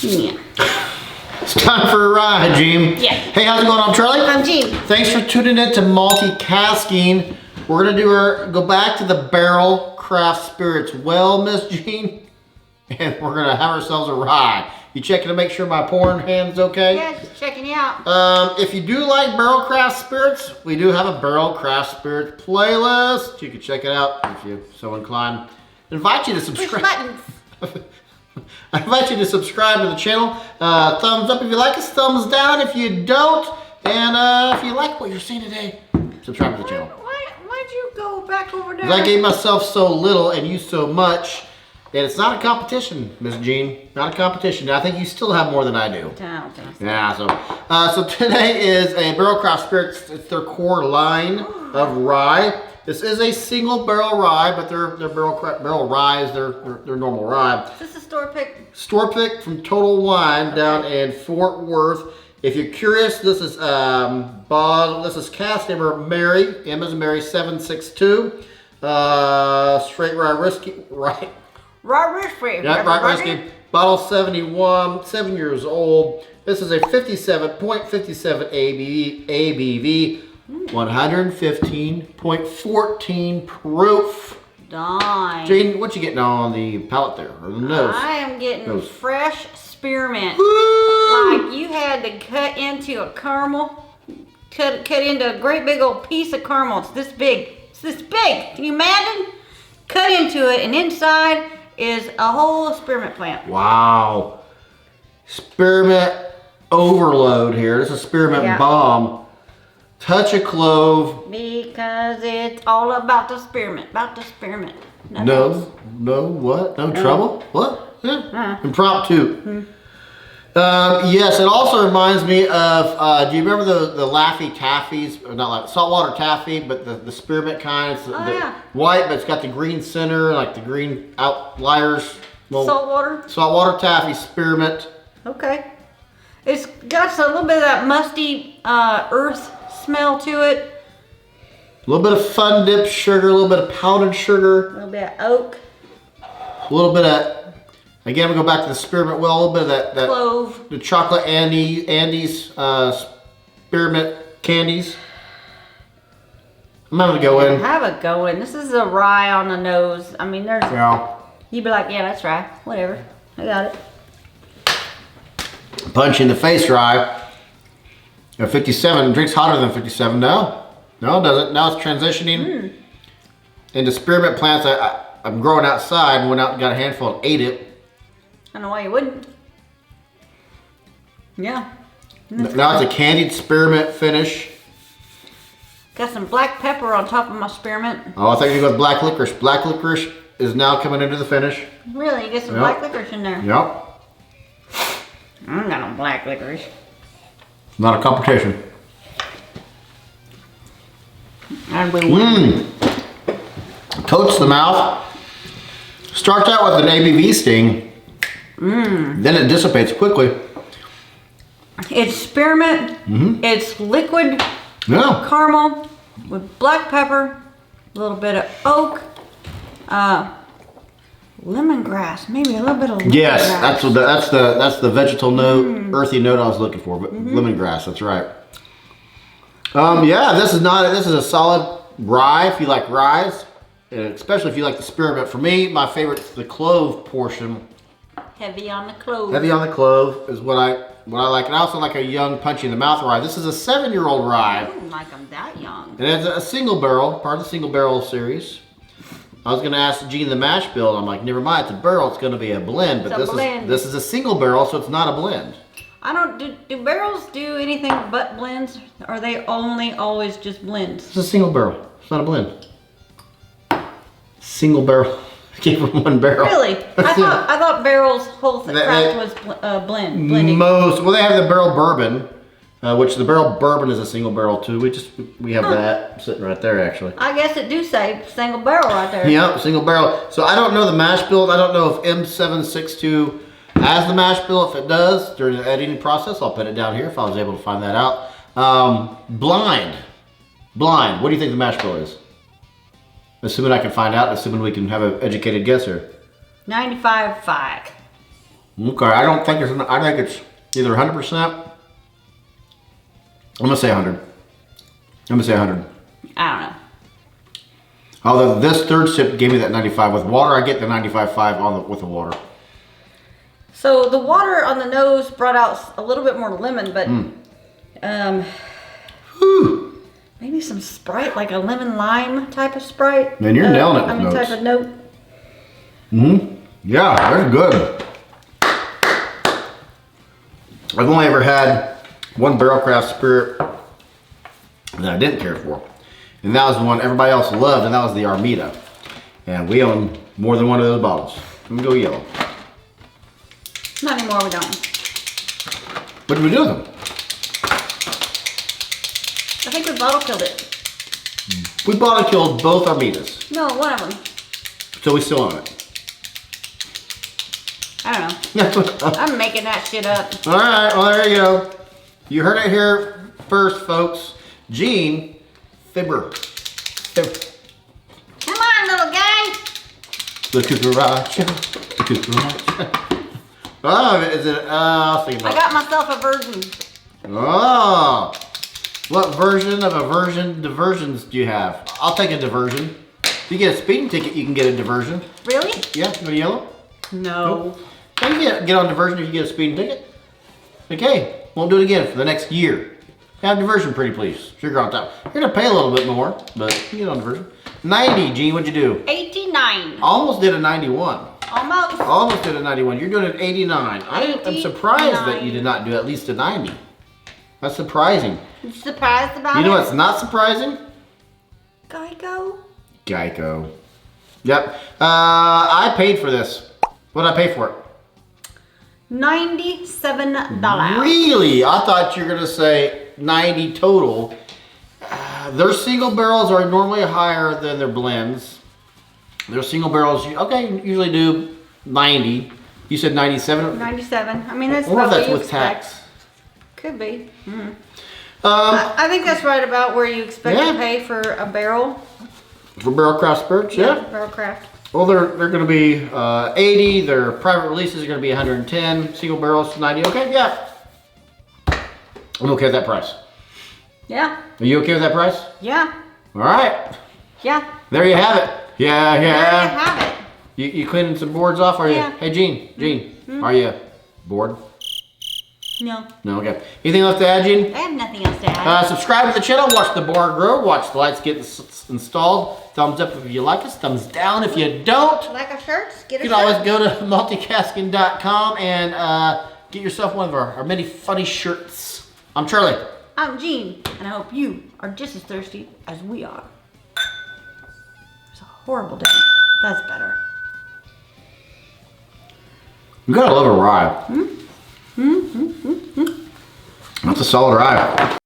Yeah. It's time for a ride, Jean. Yeah. Hey, how's it going? I'm Charlie. I'm Jean. Thanks for tuning in to Multicasking. We're gonna go back to the Barrell Craft Spirits well, Miss Jean, and we're gonna have ourselves a ride. You checking to make sure my pouring hand's okay? Yeah, just checking you out. If you do like Barrell Craft Spirits, we do have a Barrell Craft Spirits playlist. You can check it out if you're so inclined. I invite you to subscribe. Push buttons. I invite you to subscribe to the channel. Thumbs up if you like us, thumbs down if you don't. And if you like what you're seeing today, subscribe to the channel. Why'd you go back over there? Because I gave myself so little and you so much. And it's not a competition, Miss Jean. Not a competition. I think you still have more than I do. Yeah, so today is a Barrell Craft Spirits. It's their core line of rye. This is a single barrel rye, but they're barrel rye is their normal rye. Is this a store pick? Store pick from Total Wine down in Fort Worth. If you're curious, this is cask number Mary, M as in Mary 762. Straight rye whiskey, right? Rye whiskey. Yeah, rye whiskey. Bottle 71, 7 years old. This is a 57.57 ABV, 115.14 proof. Darn. Jane, what you getting on the palate there, or the nose? I am getting nose. fresh spearmint. Woo! Like you had to cut into a caramel, cut into a great big old piece of caramel. It's this big. It's this big. Can you imagine? Cut into it, and inside is a whole spearmint plant. Wow. Spearmint overload here. This is spearmint bomb. Touch of clove. Because it's all about the spearmint. About the spearmint. No what? No trouble? What? Yeah. Impromptu. Yes, it also reminds me of, do you remember the Laffy Taffies? Or not like saltwater taffy, but the spearmint kind. It's white, but it's got the green center, like the green outliers. Well, saltwater taffy spearmint. Okay. It's got a little bit of that musty earth smell to it. A little bit of fun dip sugar, a little bit of powdered sugar. A little bit of oak. A little bit of, again, we go back to the spearmint well, a little bit of that clove. The chocolate Andes spearmint candies. I'm having to go in. Have a go in. This is a rye on the nose. I mean, there's. Yeah. You'd be like, yeah, that's rye. Whatever. I got it. Punch in the face rye. 57 drinks hotter than 57. No, it doesn't. Now it's transitioning into spearmint plants. I'm growing outside and went out and got a handful and ate it. I don't know why you wouldn't. Yeah. Now it's a candied spearmint finish. Got some black pepper on top of my spearmint. Oh, I think you got black licorice. Black licorice is now coming into the finish. Really? You get some black licorice in there? Yep. I don't got no black licorice. Not a competition. I'd be winning. Coats the mouth. Starts out with an ABV sting. Then it dissipates quickly. It's spearmint. It's liquid caramel with black pepper, a little bit of oak, lemongrass, maybe a little bit of lemongrass. Yes, that's the vegetal note, earthy note I was looking for, but lemongrass, that's right. Yeah, this is a solid rye if you like ryes, and especially if you like the spearmint. For me, my favorite is the clove portion. Heavy on the clove. Heavy on the clove is what I like. And I also like a young, punchy in the mouth rye. This is a 7-year-old rye. I don't like them that young. And it's a single barrel, part of the single barrel series. I was going to ask Jean the mash bill. I'm like, never mind, it's a barrel. It's going to be a blend. But this is a single barrel, so it's not a blend. I don't do barrels do anything but blends? Or are they only always just blends? It's a single barrel. It's not a blend. Single barrel. I gave her one barrel. Really? I thought Barrell's whole craft was blending. Well, they have the barrel bourbon, which the barrel bourbon is a single barrel too. We have that sitting right there actually. I guess it do say single barrel right there. Yeah, single barrel. So I don't know the mash bill. I don't know if M762 has the mash bill. If it does, during the editing process, I'll put it down here if I was able to find that out. Blind. What do you think the mash bill is? Assuming I can find out, assuming we can have an educated guess here. 95.5. Okay, I don't think it's. I think it's either 100%. I'm gonna say 100. I'm gonna say 100. I don't know. Although this third sip gave me that 95 with water, I get the 95.5 on the with the water. So the water on the nose brought out a little bit more lemon, but maybe some Sprite, like a lemon lime type of Sprite. Man, you're nailing it with notes. Type of note. Yeah, they're good. I've only ever had one Barrell Craft Spirit that I didn't care for. And that was the one everybody else loved, and that was the Armida. And we own more than one of those bottles. Let me go yellow. Not anymore, we don't. What did we do with them? I think we bottle killed it. We bottle killed both Armidas. No, one of them. So we still own it. I don't know. I'm making that shit up. Alright, well there you go. You heard it here first, folks. Gene Fibber. Come on, little guy. The cucaracha. The cucaracha. Oh, is it? I'll think about I got myself a virgin. Oh. What version of diversions do you have? I'll take a diversion. If you get a speeding ticket, you can get a diversion. Really? Yeah, you want yellow? No. You can get on diversion if you get a speeding ticket. Okay, won't do it again for the next year. Have diversion, pretty please. Sugar on top. You're gonna pay a little bit more, but you get on diversion. 90, Gene, what'd you do? 89. Almost did a 91. Almost. Almost did a 91. You're doing an 89. I am surprised that you did not do at least a 90. That's surprising. You surprised about it? You know what's not surprising? Geico. Geico. Yep. I paid for this. What did I pay for it? $97. Really? I thought you were going to say 90 total. Their single barrels are normally higher than their blends. Their single barrels, usually do 90. You said 97? 97. I mean, that's I wonder if about that's what you with expect. tax. Could be. I think that's right about where you expect to pay for a barrel. For Barrell Craft Spirits, yeah. Barrel Craft. Well, they're going to be 80. Their private releases are going to be 110. Single barrels, 90. Okay, yeah. I'm okay with that price. Yeah. Are you okay with that price? Yeah. All right. Yeah. There you have it. Yeah, There yeah. you have it. You cleaning some boards off, are you? Yeah. Hey, Gene, are you bored? No. No, okay. Anything left to add, Gene? I have nothing else to add. Subscribe to the channel, watch the bar grow, watch the lights get installed. Thumbs up if you like us, thumbs down if you don't. Like our shirts? Get a You shirt. can always go to multicasking.com and get yourself one of our many funny shirts. I'm Charlie. I'm Jean, and I hope you are just as thirsty as we are. It's a horrible day. That's better. You gotta love a rye. That's a solid rye.